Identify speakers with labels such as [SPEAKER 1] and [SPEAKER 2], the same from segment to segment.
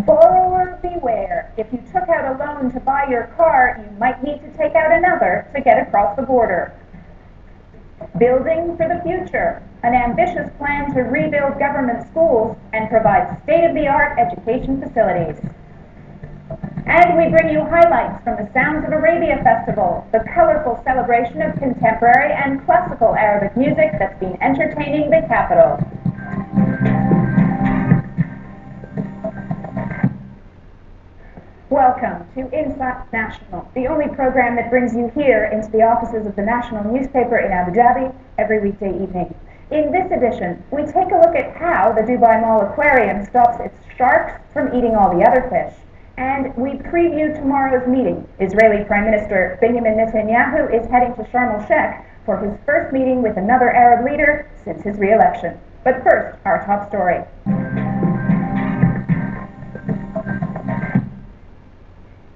[SPEAKER 1] Borrower beware. If you took out a loan to buy your car, you might need to take out another to get across the border. Building for the future. An ambitious plan to rebuild government schools and provide state-of-the-art education facilities. And we bring you highlights from the Sounds of Arabia Festival, the colorful celebration of contemporary and classical Arabic music that's been entertaining the capital. Welcome to Inside National, the only program that brings you here into the offices of the national newspaper in Abu Dhabi every weekday evening. In this edition, we take a look at how the Dubai Mall Aquarium stops its sharks from eating all the other fish. And we preview tomorrow's meeting. Israeli Prime Minister Benjamin Netanyahu is heading to Sharm el-Sheikh for his first meeting with another Arab leader since his re-election. But first, our top story.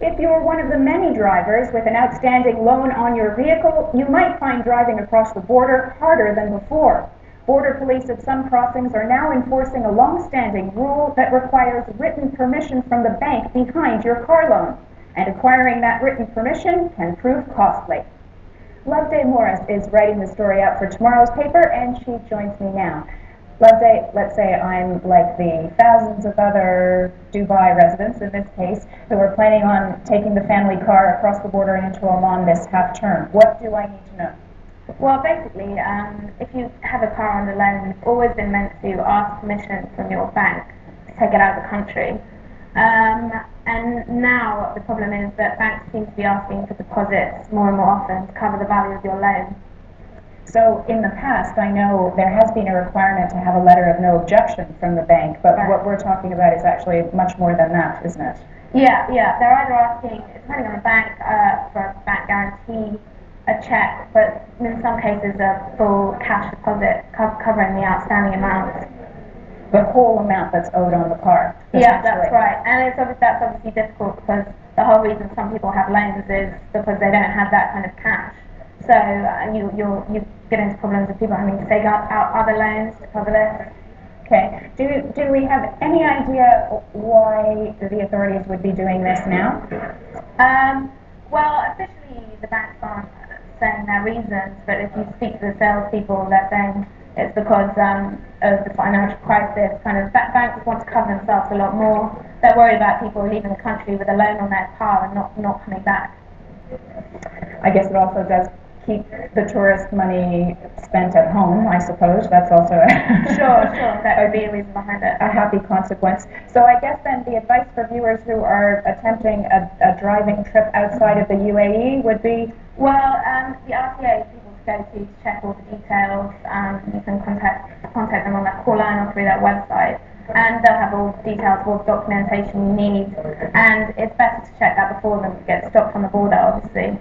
[SPEAKER 1] If you're one of the many drivers with an outstanding loan on your vehicle, you might find driving across the border harder than before. Border police at some crossings are now enforcing a long-standing rule that requires written permission from the bank behind your car loan, and acquiring that written permission can prove costly. Loveday Morris is writing the story out for tomorrow's paper, and she joins me now. Loveday, let's say I'm like the thousands of other Dubai residents in this case who are planning on taking the family car across the border and into Oman this half term. What do I need to know?
[SPEAKER 2] Well, basically, if you have a car on the loan, it's always been meant to ask permission from your bank to take it out of the country. And now the problem is that banks seem to be asking for deposits more and more often to cover the value of your loan.
[SPEAKER 1] So in the past, I know there has been a requirement to have a letter of no objection from the bank, but
[SPEAKER 2] right.
[SPEAKER 1] What we're talking about is actually much more than that, isn't it?
[SPEAKER 2] Yeah. They're either asking, depending on the bank, for a bank guarantee, a check, but in some cases a full cash deposit covering the outstanding amount.
[SPEAKER 1] The whole amount that's owed on the car.
[SPEAKER 2] Yeah, that's right. And that's obviously difficult because the whole reason some people have loans is because they don't have that kind of cash. So you get into problems with people having to take out other loans to cover this.
[SPEAKER 1] Okay. Do we have any idea why the authorities would be doing this now?
[SPEAKER 2] Well, officially the banks aren't saying their reasons, but if you speak to the salespeople, they're saying it's because of the financial crisis. Kind of banks want to cover themselves a lot more. They're worried about people leaving the country with a loan on their car and not coming back.
[SPEAKER 1] I guess it also does keep the tourist money spent at home, I suppose. That's also
[SPEAKER 2] sure. That would be a reason behind it.
[SPEAKER 1] A happy consequence. So I guess then the advice for viewers who are attempting a driving trip outside of the UAE would be?
[SPEAKER 2] Well, the RTA is people to go to check all the details. You can contact them on their call line or through their website. And they'll have all the details, all the documentation you need. And it's better to check that before than get stopped on the border, obviously.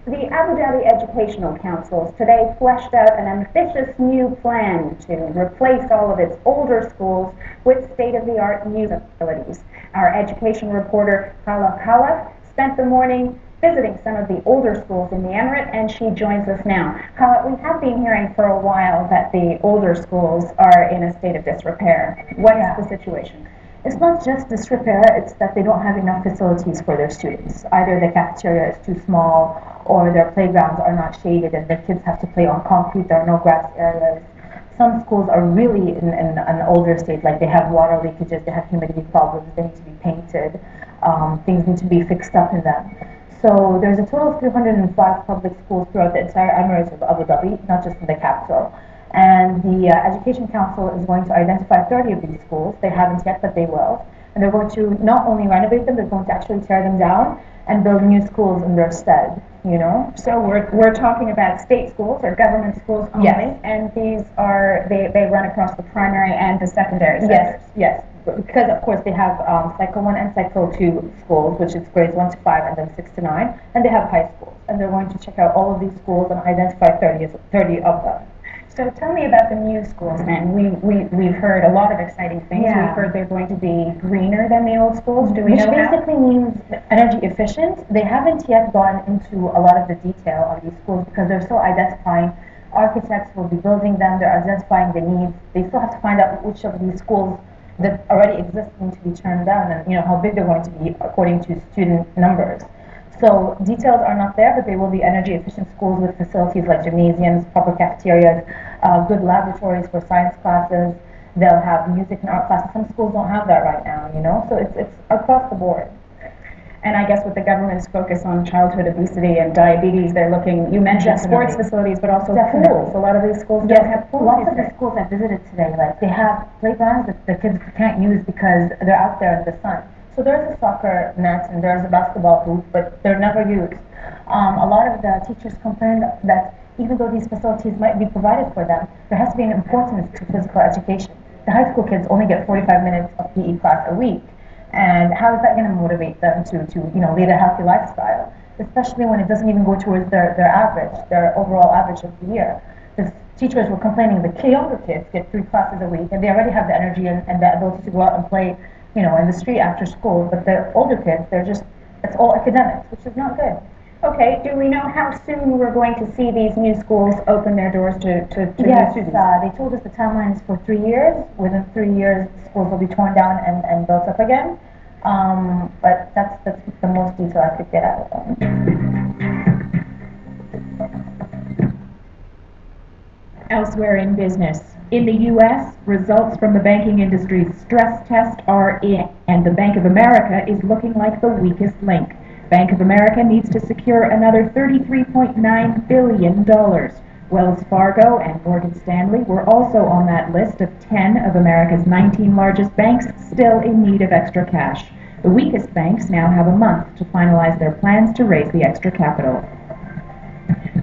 [SPEAKER 1] The Abu Dhabi Educational Council today fleshed out an ambitious new plan to replace all of its older schools with state-of-the-art new facilities. Our education reporter, Hala Khalaf, spent the morning visiting some of the older schools in the Emirate, and she joins us now. Hala, we have been hearing for a while that the older schools are in a state of disrepair. What is the situation?
[SPEAKER 3] It's not just disrepair, it's that they don't have enough facilities for their students. Either the cafeteria is too small, or their playgrounds are not shaded and the kids have to play on concrete, there are no grass areas. Some schools are really in an older state, like they have water leakages, they have humidity problems, they need to be painted, things need to be fixed up in them. So there's a total of 305 public schools throughout the entire Emirates of Abu Dhabi, not just in the capital. And the Education Council is going to identify 30 of these schools. They haven't yet, but they will. And they're going to not only renovate them, they're going to actually tear them down and build new schools in their stead, you know?
[SPEAKER 1] So we're talking about state schools or government schools only,
[SPEAKER 3] yes.
[SPEAKER 1] And these are, they run across the primary and the secondary sectors.
[SPEAKER 3] Yes. Because of course they have Cycle 1 and Cycle 2 schools, which is grades 1 to 5 and then 6 to 9, and they have high schools. And they're going to check out all of these schools and identify 30 of them.
[SPEAKER 1] So tell me about the new schools, then. We've heard a lot of exciting things.
[SPEAKER 3] Yeah.
[SPEAKER 1] We've heard they're going to be greener than the old schools. Do we
[SPEAKER 3] Which
[SPEAKER 1] know
[SPEAKER 3] basically means energy efficient. They haven't yet gone into a lot of the detail of these schools because they're still identifying architects will be building them, they're identifying the needs. They still have to find out which of these schools that already exist need to be turned down and how big they're going to be according to student numbers. So details are not there, but they will be energy efficient schools with facilities like gymnasiums, proper cafeterias, good laboratories for science classes. They'll have music and art classes. Some schools don't have that right now, so it's across the board.
[SPEAKER 1] And I guess with the government's focus on childhood obesity and diabetes, they're looking, you mentioned sports facilities, but also pools. A lot of these schools don't have pools.
[SPEAKER 3] Lots of the schools I visited today, like they have playgrounds that the kids can't use because they're out there in the sun. So there's a soccer net and there's a basketball hoop, but they're never used. A lot of the teachers complain that even though these facilities might be provided for them, there has to be an importance to physical education. The high school kids only get 45 minutes of PE class a week. And how is that going to motivate them to lead a healthy lifestyle, especially when it doesn't even go towards their average, their overall average of the year? The teachers were complaining the younger kids get 3 classes a week, and they already have the energy and the ability to go out and play, in the street after school. But the older kids, it's all academics, which is not good.
[SPEAKER 1] Okay, do we know how soon we're going to see these new schools open their doors to
[SPEAKER 3] yes,
[SPEAKER 1] new students?
[SPEAKER 3] They told us the timeline is for 3 years. Within 3 years, schools will be torn down and built up again. But that's the most detail I could get out of them.
[SPEAKER 4] Elsewhere in business. In the U.S., results from the banking industry's stress test are in, and the Bank of America is looking like the weakest link. Bank of America needs to secure another $33.9 billion. Wells Fargo and Morgan Stanley were also on that list of 10 of America's 19 largest banks still in need of extra cash. The weakest banks now have a month to finalize their plans to raise the extra capital.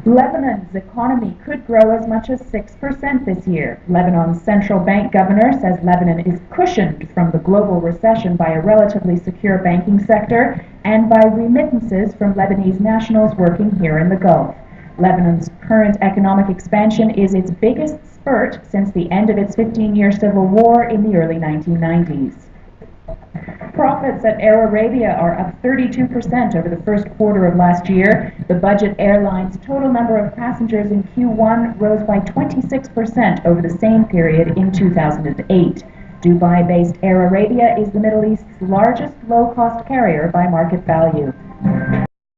[SPEAKER 4] Lebanon's economy could grow as much as 6% this year. Lebanon's central bank governor says Lebanon is cushioned from the global recession by a relatively secure banking sector and by remittances from Lebanese nationals working here in the Gulf. Lebanon's current economic expansion is its biggest spurt since the end of its 15-year civil war in the early 1990s. Profits at Air Arabia are up 32% over the first quarter of last year. The budget airline's total number of passengers in Q1 rose by 26% over the same period in 2008. Dubai-based Air Arabia is the Middle East's largest low-cost carrier by market value.